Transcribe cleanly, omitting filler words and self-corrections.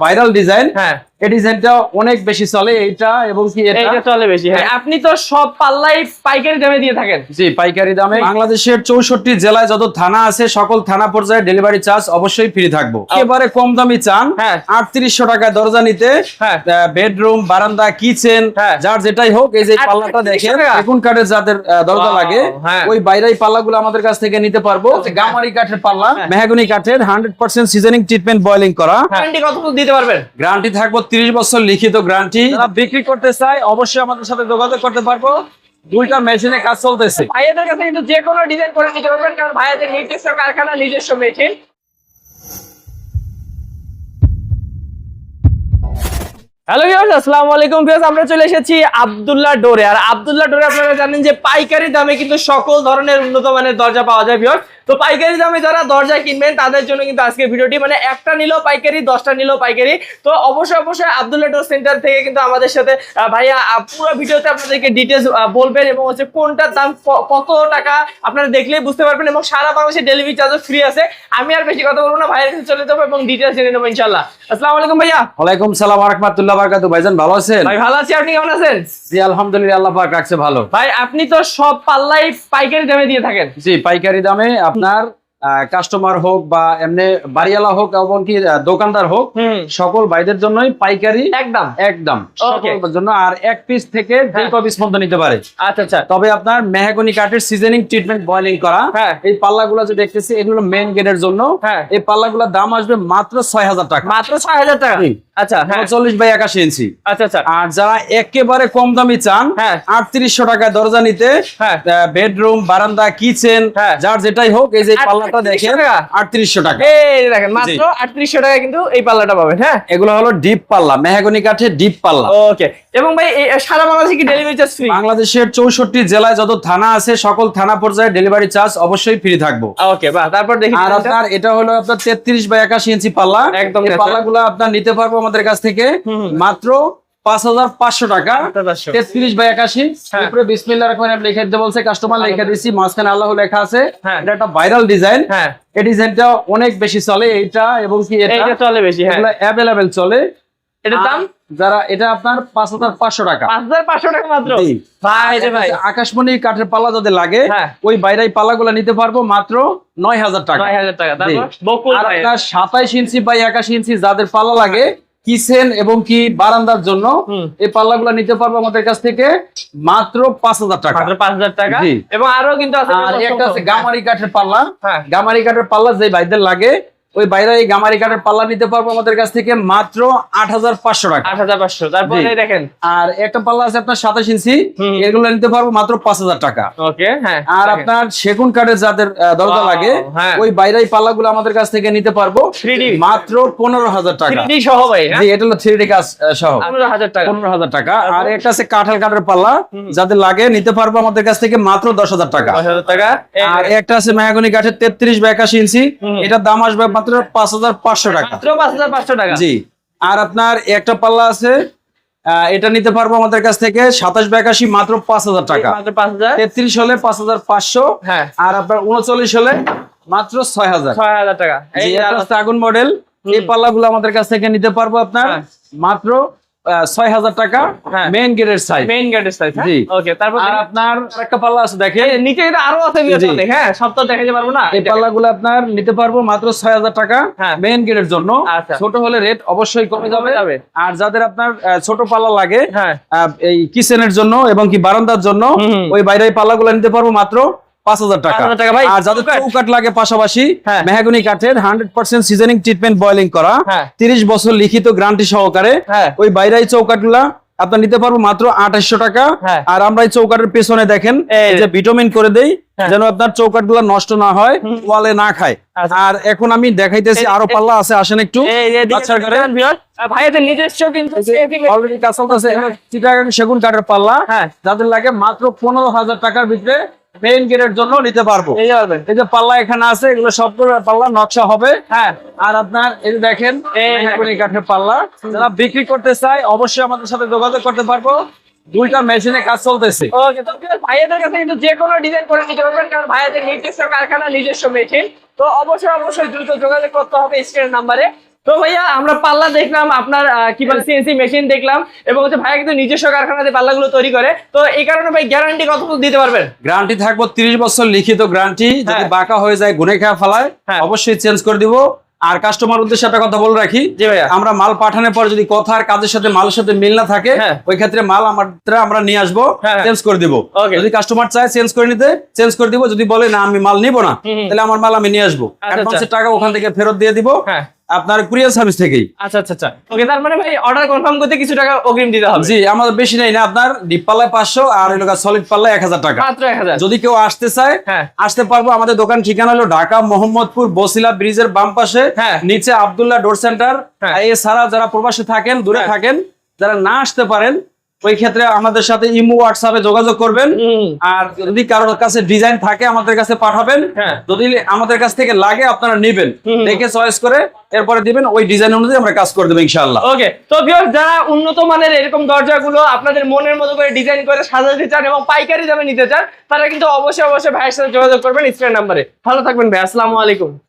Viral design. হ্যাঁ, এই ডিজাইনটা অনেক বেশি চলে এটা এবং কি এটা চলে বেশি। হ্যাঁ, আপনি তো সব পাল্লাই পাইকারি দামে দিয়ে থাকেন। জি, পাইকারি দামে। বাংলাদেশের 64 জেলায় যত থানা আছে সকল থানা পর্যায়ে ডেলিভারি চার্জ অবশ্যই ফ্রি থাকবো। একেবারে কম দামি চান 3800 টাকায় দরজা নিতে, বেডরুম, বারান্দা, কিচেন যার যেটাই হোক, এই যে পাল্লাটা দেখেন সেগুন কাঠের যাদের দরজা লাগে ওই বাইরেই পাল্লাগুলো আমাদের কাছ থেকে নিতে পারবো। গামারি কাঠের পাল্লা, মেহগনি কাঠের 100% সিজনিং ট্রিটমেন্ট বয়লিং করা। গ্যারান্টি কতটুকু দিতে পারবেন? গ্যারান্টি থাকবো 30 বছর লিখিত গ্যারান্টি। যারা বিক্রি করতে চায় অবশ্যই আমাদের সাথে যোগাযোগ করতে পারবো। দুইটা মেশিনে কাজ চলতেছে। ভাইয়াদের কাছে কিন্তু যে কোনো ডিজাইন করে নিতে পারবেন, কারণ ভাইয়াদের নিজস্ব কারখানা, নিজস্ব মেশিন। হ্যালো ভিউয়ার্স, আসসালামু আলাইকুম ভিউয়ার্স, আমরা চলে এসেছি আব্দুল্লাহ ডোরে। আর আব্দুল্লাহ ডোরে আপনারা জানেন যে পাইকারি দামে কিন্তু সকল ধরনের উন্নত মানের দরজা পাওয়া যায় ভিউয়ার্স। তো পাইকারি দামে যারা দরজা কিনবেন তাদের জন্য কিন্তু আজকে ভিডিওটি, মানে একটা নিলেও পাইকারি, 10টা নিলেও পাইকারি। তো অবশ্যই আব্দুল্লাহ ডোর সেন্টার থেকে কিন্তু আমাদের সাথে ভাইয়া পুরো ভিডিওতে আপনাদেরকে ডিটেলস বলবেন এবং হচ্ছে কোনটার দাম কত টাকা আপনারা দেখলেই বুঝতে পারবেন, এবং সারা বাংলাদেশে ডেলিভারি চার্জও ফ্রি আছে। আমি আর বেশি কথা বলবো না, ভাইয়ের কাছে চলে যাবো এবং ডিটেলস জেনে নেবো ইনশাআল্লাহ। আসসালামু আলাইকুম ভাইয়া। ওয়ালাইকুম সালাম ওয়া রাহমাতুল্লাহি ওয়া বারাকাতুহু। ভাইজান ভালো আছেন? ভাই ভালো আছি, আপনি কেমন আছেন? জি আলহামদুলিল্লাহ, আল্লাহ পাক রাখছে ভালো। ভাই আপনি তো সব পাল্লাই পাইকারি দামে দিয়ে থাকেন। জি, পাইকারি দামে আপনার কাস্টমার হোক বা এমনি বাড়িওয়ালা হোক এমনকি দোকানদার হোক সকল ভাইদের জন্যই পাইকারি একদম সকলের জন্য। আর এক পিস থেকে যে ক পিস পর্যন্ত নিতে পারে। আচ্ছা, তবে আপনার মেহগনি কাঠের সিজনিং ট্রিটমেন্ট বয়লিং করা এই পাল্লাগুলো যে দেখতেছি এগুলো মেইন গেটের জন্য। এই পাল্লাগুলোর দাম আসবে মাত্র 6000 টাকা। মাত্র 6000 টাকা। আচ্ছা, 40 বাই 81 ইঞ্চি। আচ্ছা। আর যারা একেবারে কম দামি চান 3800 টাকায় দরজা নিতে, বেডরুম, বারান্দা, কিচেন যার যেটাই হোক, এই যে পাল্লাটা দেখেন 3800 টাকা। এই দেখেন মাত্র 3800 টাকা কিন্তু এই পাল্লাটা পাবেন। হ্যাঁ, এগুলো হলো ডিপ পাল্লা, মেহগনি কাঠের ডিপ পাল্লা। ওকে। এবং ভাই সারা বাংলাদেশে কি ডেলিভারি চার্জ ফ্রি? বাংলাদেশের 64 জেলায় যত থানা আছে সকল থানা পর্যায়ে ডেলিভারি চার্জ অবশ্যই ফ্রি থাকবো। ওকে, বাহ। তারপর দেখি। আর আপনার এটা হলো আপনার 33 বাই 81 ইঞ্চি পাল্লা। একদম এই পাল্লাগুলো আপনার নিতে পারবো আমাদের কাছ থেকে মাত্র 5500 টাকা। 33 বাই 81 উপরে বিসমিল্লাহির রহমানির রহিম লিখে দিতে বলছে, কাস্টমার লিখে দিয়েছি, মাঝখানে আল্লাহ লেখা আছে। এটা একটা ভাইরাল ডিজাইন। এই ডিজাইনটা অনেক বেশি চলে এটা এবং কি এটা চলে বেশি। এগুলো अवेलेबल চলে। এটার দাম যারা এটা আপনার 5500 টাকা। 5500 টাকা মাত্র। ভাই রে ভাই, আকাশমণি কাঠের পাল্লা যদি লাগে ওই বাইরেই পাল্লাগুলো নিতে পারবো মাত্র 9000 টাকা। 9000 টাকা। তারপর বকুল ভাই, আপনার 27 ইঞ্চি বাই 81 ইঞ্চি যাদের পাল্লা লাগে কিচেন এবং কি বারান্দার জন্য এই পাল্লাগুলো নিতে পারবো আমাদের কাছ থেকে মাত্র 5000 টাকা। মাত্র 5000 টাকা। এবং আরো কিন্তু আছে, আর একটা আছে গামারি কাঠের পাল্লা। গামারি কাঠের পাল্লা যে ভাইদের লাগে ওই বাইরে এই গামারি কাঠের পাল্লা নিতে পারবো আমাদের কাছ থেকে মাত্র 8500 টাকা। 8500। তারপরে দেখেন আর একটা পাল্লা আছে আপনার 27 ইঞ্চি, এগুলো নিতে পারবো মাত্র 5000 টাকা। ওকে। হ্যাঁ, আর আপনার সেগুন কাঠের যাদের দরজা লাগে ওই বাইরেই পাল্লাগুলো আমাদের কাছ থেকে নিতে পারবো মাত্র 15000 টাকা। 3D সহ ভাই? জি, এটা হলো 3D কাজ সহ 15000 টাকা। 15000 টাকা। আর একটা আছে কাঁঠাল কাঠের পাল্লা যাদের লাগে নিতে পারবো আমাদের কাছ থেকে মাত্র 10000 টাকা। 10000 টাকা। আর একটা আছে মেহগনি কাঠের 33 বাই 81 ইঞ্চি, এটার দাম আসবে মাত্র 5500 টাকা। মাত্র 5500 টাকা। জি। আর আপনার একটা পাল্লা আছে এটা নিতে পারবো আমাদের কাছ থেকে 27 বাই 81 মাত্র 5000 টাকা। মাত্র 5000। 33 হলে 5500। আর আপনার 39 হলে মাত্র 6000 টাকা। এই আগুন মডেল এই পাল্লাগুলো আমাদের কাছ থেকে নিতে পারবো আপনার মাত্র 6000 টাকা। মেইন গেটের সাইজ। মেইন গেটের সাইজ। জি। ওকে। তারপর আপনার একটা পাল্লা আছে দেখেন নিচে, এটা আরো আছে। হ্যাঁ, সব তো দেখাতে পারবো না। এই পাল্লাগুলো আপনার নিতে পারবো মাত্র 6000 টাকা মেইন গেটের জন্য। ছোট হলে রেট অবশ্যই কমে যাবে। আর যাদের আপনার ছোট পাল্লা লাগে এই কিচেনের জন্য এবং কি বারান্দার জন্য ওই বাইরের পাল্লাগুলো নিতে পারবো মাত্র 5000 টাকা। আর যাদের চৌকাঠ লাগে পাশাপাশি মেহগনি কাঠের 100% সিজনিং ট্রিটমেন্ট বয়লিং করা 30 বছর লিখিত গ্যারান্টি সহকারে ওই বাইরের চৌকাঠগুলা আপনার নিতে পারবো মাত্র 2800 টাকা। আর আমরা এই চৌকাঠের পেছনে দেখেন যে ভিটামিন করে দেই যেন আপনার চৌকাঠগুলো নষ্ট না হয়, ওয়ালে না খায়। আর এখন আমি দেখাইতেছি আরো পাল্লা আছে, আসেন একটু। ভাইয়াদের নিজস্ব কিন্তু অলরেডি কাজ চলতেছে। চিটাগাং সেগুন কাঠের পাল্লা যাদের লাগে মাত্র 15000 টাকার ভিতরে মেইন গেটের জন্য নিতে পারবো। এই যে পাল্লা এখানে আছে এগুলো সব পাল্লা নকশা হবে। আর আপনার এই যে দেখেন মেহগনি কাঠের পাল্লা যারা বিক্রি করতে চায় অবশ্যই আমাদের সাথে যোগাযোগ করতে পারবো। দুইটা মেশিনে কাজ চলতেছে। ওকে। তো ভাইয়াদের কাছে কিন্তু যে কোনো ডিজাইন করে নিতে পারবেন, কারণ ভাইয়াদের নিজস্ব কারখানা, নিজস্ব মেশিন। তো অবশ্যই দ্রুত যোগাযোগ করতে হবে স্ক্রিনের নাম্বারে। তো ভাইয়া আমরা পাল্লা দেখলাম, আপনার কি বলে সিএনসি মেশিন দেখলাম, এবং হচ্ছে ভাইয়া কিন্তু নিজস্ব কারখানাতে পাল্লাগুলো তৈরি করে। তো এই কারণে ভাই গ্যারান্টি কতটুকু দিতে পারবেন? গ্যারান্টি থাকবো 30 বছর লিখিত গ্যারান্টি। যদি বাঁকা হয়ে যায়, গুনে খাওয়া ফেলায়, অবশ্যই চেঞ্জ করে দিব। আর কাস্টমার উদ্দেশ্যে একটা কথা বলে রাখি, জি ভাইয়া, আমরা মাল পাঠানোর পর যদি কথা আর কাজের সাথে মালের সাথে মিল না থাকে, ওই ক্ষেত্রে মাল আমরা নিয়ে আসবো, চেঞ্জ করে দিব। যদি কাস্টমার চায় চেঞ্জ করে নিতে, চেঞ্জ করে দিব। যদি বলে না আমি মাল নিব না, তাহলে আমার মাল আমি নিয়ে আসবো, অ্যাডভান্সের টাকা ওখান থেকে ফেরত দিয়ে দিব আপনার কুরিয়ার সার্ভিস থেকেই। আচ্ছা আচ্ছা আচ্ছা, ওকে। তার মানে ভাই অর্ডার কনফার্ম করতে কিছু টাকা অগ্রিম দিতে হবে? জি, আমাদের বেশি নেই না, আপনার ডিপ পাল্লায় 500 আর সলিড পাল্লায় 1000 টাকা, মাত্র 1000। যদি কেউ আসতে চায় আসতে পারবো। আমাদের দোকান ঠিকানা হলো ঢাকা মোহাম্মদপুর বসিলা ব্রিজের বাম পাশে, নিচে আব্দুল্লাহ ডোর সেন্টার। এছাড়া যারা প্রবাসী থাকেন, দূরে থাকেন, যারা না আসতে পারেন, ওই ক্ষেত্রে আমাদের সাথে ইমো হোয়াটসঅ্যাপে যোগাযোগ করবেন। আর যদি কারোর কাছে ডিজাইন থাকে আমাদের কাছে পাঠাবেন, যদি আমাদের কাছ থেকে লাগে আপনারা নেবেন, দেখে চয়েস করে এরপরে দিবেন, ওই ডিজাইন অনুযায়ী আমরা কাজ করে দেবো ইনশাআল্লাহ। ওকে। তো ভিউয়ার্স, যারা উন্নত মানের এরকম দরজাগুলো আপনাদের মনের মতো করে ডিজাইন করে সাজাতে চান এবং পাইকারি দামে নিতে চান, তারা কিন্তু অবশ্যই ভাইয়ের সাথে যোগাযোগ করবেন স্ক্রিন নাম্বারে। ভালো থাকবেন ভাই, আসসালামু আলাইকুম।